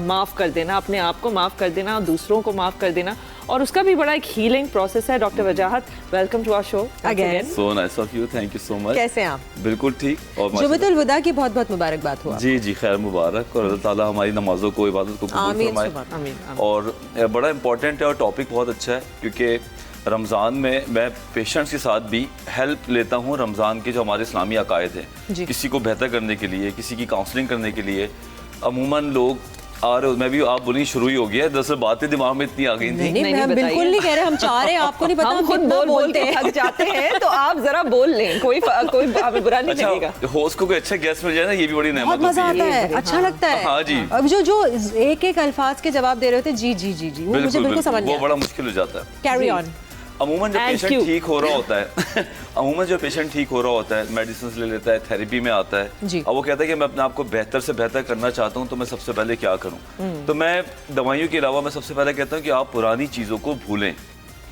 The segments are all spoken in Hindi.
माफ़ कर देना, अपने आप को माफ़ कर देना, दूसरों को माफ़ कर देना, और उसका भी बड़ा एक हीलिंग प्रोसेस है। Doctor Wajahat, welcome to our show again. So nice of you, thank you so much. कैसे हैं आप? बिल्कुल ठीक। और जुमअतुल विदा की बहुत बहुत मुबारकबाद हुआ। जी जी, खैर मुबारक, और अल्लाह ताला हमारी नमाजों को, इबादत को कबूल फरमाए। और बड़ा इंपॉर्टेंट है और टॉपिक बहुत अच्छा है, क्योंकि रमज़ान में मैं पेशेंट्स के साथ भी हेल्प लेता हूँ रमज़ान के जो हमारे इस्लामी अकायद हैं, किसी को बेहतर करने के लिए, किसी की काउंसलिंग करने के लिए। अमूमन लोग आ रहे हो, मैं भी आप बोली शुरू ही हो गया, दरअसल बातें दिमाग में इतनी आ गई थी। नहीं, हम बिल्कुल नहीं कह रहे, हम चाह रहे हैं, आपको नहीं पता, हम खुद बोलते हैं, थक जाते हैं, तो आप जरा बोल लें, कोई हमें बुरा नहीं लगेगा। होस्ट को कोई अच्छा गेस्ट मिल जाए ना, ये भी बड़ी नेमत होती है। मजा आता है, अच्छा लगता है। हाँ जी। अब जो एक एक अल्फाज के जवाब दे रहे होते जी जी जी जी, वो मुझे बिल्कुल समझ नहीं, वो बड़ा मुश्किल हो जाता है। Carry on. अमूमन जब पेशेंट ठीक हो रहा होता है अमूमन जो पेशेंट ठीक हो रहा होता है, मेडिसिन ले लेता है, थेरेपी में आता है, अब वो कहता है कि मैं अपने आप को बेहतर से बेहतर करना चाहता हूँ, तो मैं सबसे पहले क्या करूँ। तो मैं दवाइयों के अलावा मैं सबसे पहले कहता हूँ कि आप पुरानी चीज़ों को भूलें,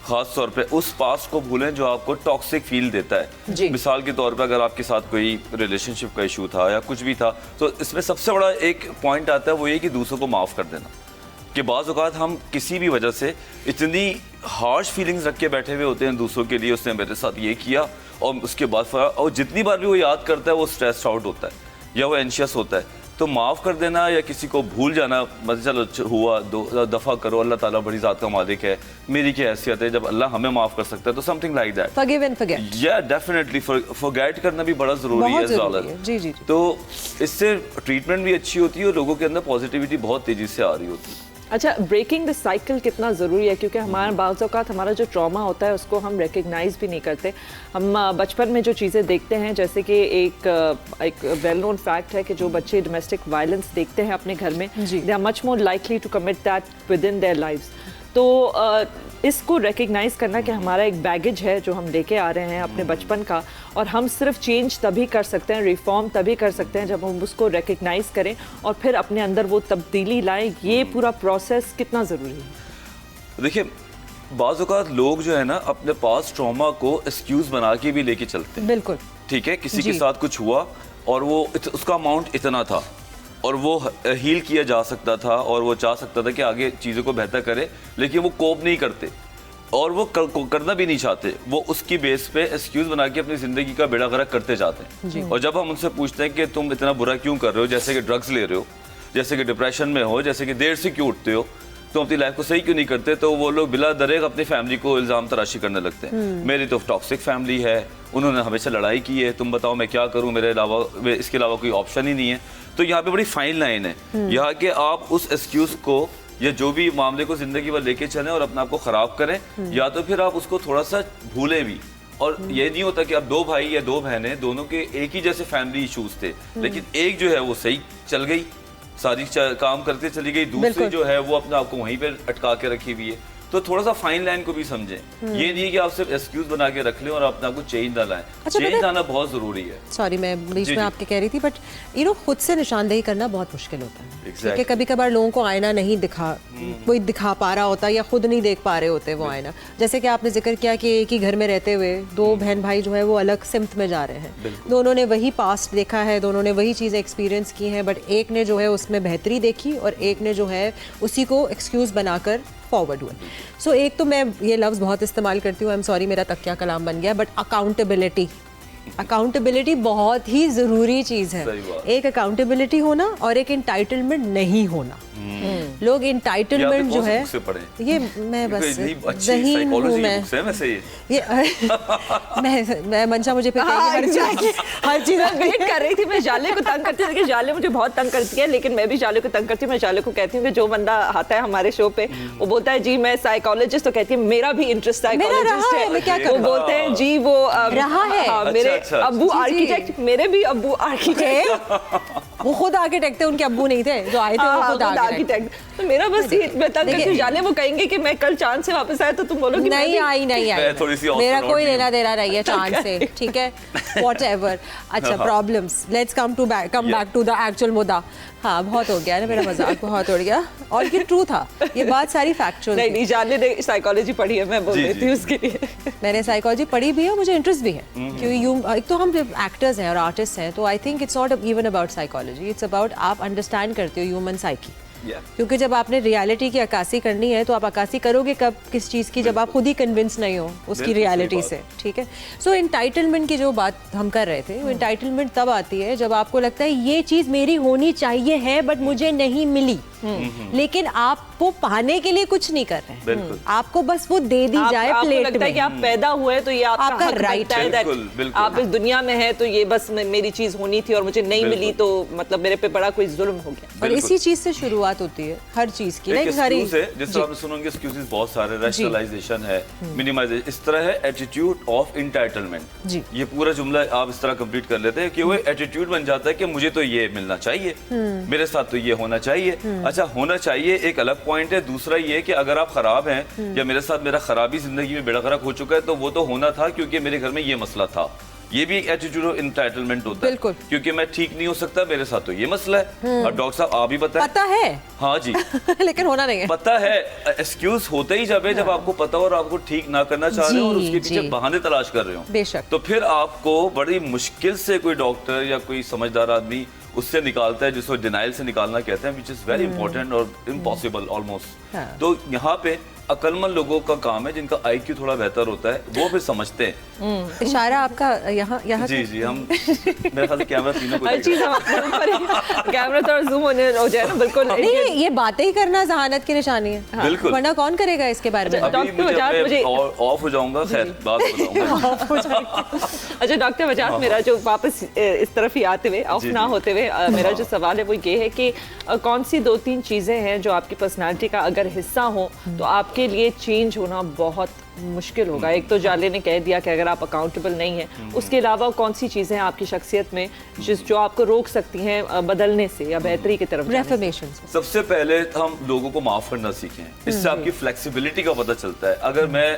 खास तौर पे उस पास्ट को भूलें जो आपको टॉक्सिक फील देता है। मिसाल के तौर पे अगर आपके साथ कोई रिलेशनशिप का इशू था या कुछ भी था, तो इसमें सबसे बड़ा एक पॉइंट आता है, वो ये कि दूसरों को माफ़ कर देना। कि बाज़ औक़ात हम किसी भी वजह से इतनी हार्श फीलिंग्स रख के बैठे हुए होते हैं दूसरों के लिए, उसने मेरे साथ ये किया, और उसके बाद और जितनी बार भी वो याद करता है वो स्ट्रेस आउट होता है या वो एंशियस होता है। तो माफ़ कर देना या किसी को भूल जाना, मतलब चलो हुआ, 2 दफ़ा करो, अल्लाह ताला बड़ी ज़ात का मालिक है, मेरी क्या हैसियत है, जब अल्लाह हमें माफ़ कर सकता है, तो something like that. Forgive and forget. या डेफिनेटली फॉरगेट करना भी बड़ा ज़रूरी है। जी जी। तो इससे ट्रीटमेंट भी अच्छी होती है और लोगों के अंदर पॉजिटिविटी बहुत तेज़ी से आ रही होती है। अच्छा, ब्रेकिंग द साइकिल कितना ज़रूरी है, क्योंकि हमारा बाज़ औक़ात हमारा जो ट्रॉमा होता है उसको हम रिकग्नाइज़ भी नहीं करते। हम बचपन में जो चीज़ें देखते हैं, जैसे कि एक वेल नोन फैक्ट है कि जो बच्चे डोमेस्टिक वायलेंस देखते हैं अपने घर में, they are much more likely to commit that within their lives. तो इसको रिकग्नाइज़ करना कि हमारा एक बैगेज है जो हम लेके आ रहे हैं अपने बचपन का, और हम सिर्फ चेंज तभी कर सकते हैं, रिफॉर्म तभी कर सकते हैं जब हम उसको रिकग्नाइज़ करें और फिर अपने अंदर वो तब्दीली लाएं। ये पूरा प्रोसेस कितना ज़रूरी है? देखिए, बाज़ औक़ात लोग जो है ना अपने पास ट्रॉमा को एक्सक्यूज़ बना के भी लेके चलते हैं। बिल्कुल ठीक है, किसी के साथ कुछ हुआ और वो उसका अमाउंट इतना था और वो हील किया जा सकता था और वो चाह सकता था कि आगे चीज़ों को बेहतर करे, लेकिन वो कोप नहीं करते और वो करना भी नहीं चाहते। वो उसकी बेस पे एक्सक्यूज़ बना के अपनी ज़िंदगी का बेड़ा गर्क करते जाते हैं। और जब हम उनसे पूछते हैं कि तुम इतना बुरा क्यों कर रहे हो, जैसे कि ड्रग्स ले रहे हो, जैसे कि डिप्रेशन में हो, जैसे कि देर से क्यों उठते हो, तुम अपनी लाइफ को सही क्यों नहीं करते, तो वो लोग बिला दरेग अपनी फैमिली को इल्ज़ाम तराशी करने लगते हैं। मेरी तो टॉक्सिक फैमिली है, उन्होंने हमेशा लड़ाई की है, तुम बताओ मैं क्या करूं, मेरे अलावा इसके अलावा कोई ऑप्शन ही नहीं है। तो यहाँ पे बड़ी फाइन लाइन है यहाँ के, आप उस एक्सक्यूज़ को या जो भी मामले को ज़िंदगी भर लेके चलें और अपने आप को ख़राब करें, या तो फिर आप उसको थोड़ा सा भूलें भी। और ये नहीं होता कि आप 2 भाई या 2 बहनें, दोनों के एक ही जैसे फैमिली इशूज़ थे, लेकिन एक जो है वो सही चल गई, सारी काम करते चली गई, दूसरी जो है वो अपने आप को वहीं पे अटका के रखी हुई है। तो थोड़ा सा फाइन लाइन को भी समझें। ये नहीं कि आप सिर्फ एक्सक्यूज बना के रख लें और अपना कुछ चेंज ना लाएं। चेंज आना बहुत जरूरी है। सॉरी, मैं बीच में आपके कह रही थी, बट खुद से निशानदेही करना बहुत मुश्किल होता है, क्योंकि कभी कभार लोगों को आईना नहीं कोई दिखा पा रहा होता या खुद नहीं देख पा रहे होते वो आईना। जैसे कि आपने जिक्र किया कि एक ही घर में रहते हुए 2 बहन भाई जो है वो अलग सिमत में जा रहे हैं, दोनों ने वही पास्ट देखा है, दोनों ने वही चीज़ें एक्सपीरियंस की हैं, बट एक ने जो है उसमें बेहतरी देखी और एक ने जो है उसी को एक्सक्यूज़ बनाकर फॉरवर्ड हुए। सो एक तो मैं ये लफ्ज़ बहुत इस्तेमाल करती हूँ, आई एम सॉरी मेरा तकिया कलाम बन गया, बट अकाउंटेबिलिटी बहुत ही ज़रूरी चीज़ है। एक अकाउंटेबिलिटी होना और एक इंटाइटलमेंट नहीं होना। लोग इंटाइटलमेंट जो है, ये मैं बस ज़हीन हूँ, मैं मंशा मुझे हर चीज़ वेट कर रही थी। मैं जाले को तंग करती थी, जाले मुझे बहुत तंग करती है, लेकिन मैं भी जाले को तंग करती हूँ। मैं जाले को कहती हूँ कि जो बंदा आता है हमारे शो पे, वो बोलता है जी मैं साइकोलॉजिस्ट, तो कहती है मेरा भी इंटरेस्ट साइकोलॉजिस्ट है। मैं क्या करूँ? वो बोलते हैं जी वो रहा है, मेरे अब्बू आर्किटेक्ट, मेरे भी अब्बू आर्किटेक्ट, वो खुद आर्किटेक्ट थे, उनके अब्बू नहीं थे जो आए थे, वो खुद आर्किटेक्ट। तो मेरा बस ये मैं तंग करती जाने, वो कहेंगे कि मैं कल चांद से वापस आया, तो तुम बोलोगे नहीं आई, मेरा कोई लेना देना नहीं है चांद से, ठीक है, व्हाटएवर। अच्छा, problems, let's come back to the actual मुद्दा। हाँ, बहुत हो गया ना, मेरा मजाक बहुत उड़ गया, और ये ट्रू था, ये बात सारी फैक्चुअल। नहीं, जाने ने साइकोलॉजी पढ़ी है, मैं बोल रही थी उसके लिए। मैंने साइकोलॉजी पढ़ी भी है, मुझे इंटरेस्ट भी है, क्योंकि एक तो हम एक्टर्स हैं और आर्टिस्ट हैं, तो I think it's not even about psychology, it's about आप अंडरस्टैंड करते हो ह्यूमन साइकी। क्योंकि जब आपने रियलिटी की अक्कासी करनी है तो आप अक्कासी करोगे कब, किस चीज़ की, जब आप खुद ही कन्विंस नहीं हो उसकी रियलिटी से, ठीक है। सो एंटाइटलमेंट की जो बात हम कर रहे थे, वो एंटाइटलमेंट तब आती है जब आपको लगता है ये चीज़ मेरी होनी चाहिए है बट मुझे नहीं मिली, लेकिन आप वो पाने के लिए कुछ नहीं कर रहे हैं, आपको बस वो दे दी जाए प्लेट लगता है कि में। आप पैदा हुए तो ये आपका राइट है, आप इस दुनिया में है तो ये बस मेरी चीज होनी थी और मुझे नहीं मिली तो मतलब मेरे पे बड़ा कोई जुल्म हो गया। और इसी चीज से शुरुआत होती है हर चीज की, एक एक्सक्यूज है, जिस तरह आप सुनोगे एक्सक्यूजेस बहुत सारे, रैशनलाइजेशन है, मिनिमाइजेशन, इस तरह है एटीट्यूड ऑफ एंटाइटलमेंट। ये पूरा जुमला आप इस तरह कंप्लीट कर लेते हैं कि वो एटीट्यूड बन जाता है कि मुझे तो ये मिलना चाहिए, मेरे साथ तो ये होना चाहिए। अच्छा, होना चाहिए एक अलग पॉइंट है, दूसरा ये कि अगर आप खराब हैं या मेरे साथ मेरा खराबी जिंदगी में बेड़ा गर्क हो चुका है तो वो तो होना था क्योंकि मेरे घर में ये मसला था। ये भी एक एटीट्यूड ऑफ एंटाइटलमेंट होता है, क्योंकि मैं ठीक नहीं हो सकता, मेरे साथ तो ये मसला है। अब डॉक्टर साहब आप भी बताएं। पता है, हाँ जी लेकिन होना नहीं है। पता है, एक्सक्यूज होते ही जब आपको पता हो और आपको ठीक ना करना चाह रहे हो और उसके पीछे बहाने तलाश कर रहे हो, बेशक, तो फिर आपको बड़ी मुश्किल से कोई डॉक्टर या कोई समझदार आदमी उससे निकालता है, जिसको डिनाइल से निकालना कहते हैं, विच इज वेरी इंपॉर्टेंट और इम्पॉसिबल ऑलमोस्ट। तो यहाँ पे अक्लमंद लोगों का काम है, जिनका IQ थोड़ा बेहतर होता है, वो फिर समझते हैं। इशारा आपका यहाँ जी हम मेरे ख्याल से कैमरा तीनों को हर चीज कैमरा थोड़ा जूम हो जाए ना, बिल्कुल नहीं, ये बातें ही करना जहानत की निशानी है, बिल्कुल, वरना कौन करेगा इसके बारे में। डॉक्टर मुझे ऑफ हो जाऊंगा, खैर बात बताऊंगा। अच्छा डॉक्टर वजाहत, मेरा जो वापस इस तरफ ही आते हुए, ऑफ ना होते हुए, मेरा जो सवाल है वो ये है कि कौन सी 2-3 चीजें हैं जो आपकी पर्सनालिटी का अगर हिस्सा हो तो आपके लिए चेंज होना बहुत मुश्किल होगा। एक तो जाले ने कह दिया कि अगर आप अकाउंटेबल नहीं हैं, उसके अलावा कौन सी चीजें हैं आपकी शख्सियत में जो आपको रोक सकती हैं बदलने से या बेहतरी की तरफ जाने से? सबसे पहले हम लोगों को माफ करना सीखें, इससे आपकी फ्लेक्सिबिलिटी का पता चलता है। अगर मैं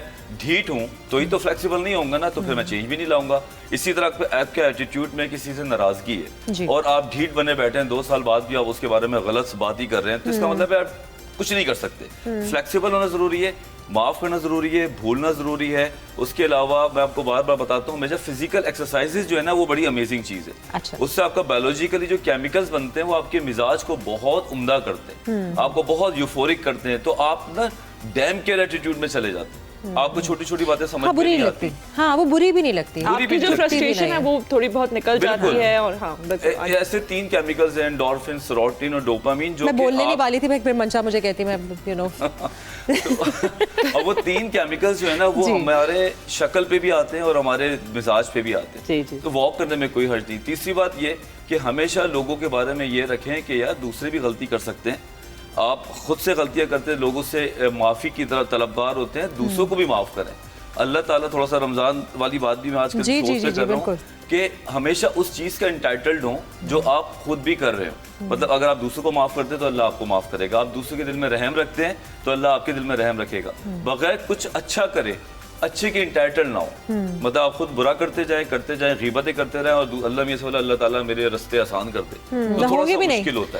ढीठ हूँ तो ही तो फ्लेक्सिबल नहीं होऊंगा ना, तो फिर मैं चेंज भी नहीं लाऊंगा। इसी तरह आपके एटीट्यूड में किसी से नाराजगी है और आप ढीठ बने बैठे हैं, 2 साल बाद भी आप उसके बारे में गलत बात ही कर रहे हैं, तो इसका मतलब है आप कुछ नहीं कर सकते। फ्लेक्सिबल होना जरूरी है, माफ करना जरूरी है, भूलना जरूरी है। उसके अलावा मैं आपको बार बार बताता हूँ, मेजर फिजिकल एक्सरसाइजेज जो है ना वो बड़ी अमेजिंग चीज है। अच्छा। उससे आपका बायोलॉजिकली जो केमिकल्स बनते हैं वो आपके मिजाज को बहुत उम्दा करते हैं, आपको बहुत यूफोरिक करते हैं, तो आप ना डैम केयर एटीट्यूड में चले जाते हैं। आपको छोटी छोटी बातें समझ में नहीं आती। हाँ, वो बुरी भी नहीं लगती, आपकी जो फ्रस्ट्रेशन है वो थोड़ी बहुत निकल जाती है। और हाँ, ऐसे 3 केमिकल्स हैं, एंडोर्फिन, सेरोटोनिन और डोपामिन, जो मैं बोलने नहीं वाली थी, मैं फिर मंशा मुझे कहती, मैं यू नो और वो 3 केमिकल्स जो है ना वो हमारे शक्ल पे भी आते हैं और हमारे मिजाज पे भी आते हैं, तो वॉक करने में कोई हर्ज नहीं। तीसरी बात ये कि हमेशा लोगों के बारे में ये रखें कि यार दूसरे भी गलती कर सकते हैं, आप खुद से गलतियां करते हैं, लोगों से माफ़ी की तरह तलबगार होते हैं, दूसरों को भी माफ़ करें। अल्लाह ताला थोड़ा सा रमज़ान वाली बात भी मैं आजकल सोच से कर रहा हूँ कि हमेशा उस चीज़ का एंटाइटल्ड हो जो आप खुद भी कर रहे हो। मतलब अगर आप दूसरों को माफ़ करते हैं तो अल्लाह आपको माफ़ करेगा, आप दूसरों के दिल में रहम रखते हैं तो अल्लाह आपके दिल में रहम रखेगा। बगैर कुछ अच्छा करे, अच्छे के इंटाइटल ना हो, मतलब आप खुद बुरा करते जाए गीबतें करते रहें और अल्लाह में से बोला अल्लाह ताला मेरे रास्ते आसान कर दे, तो थोड़ा सा मुश्किल होता है।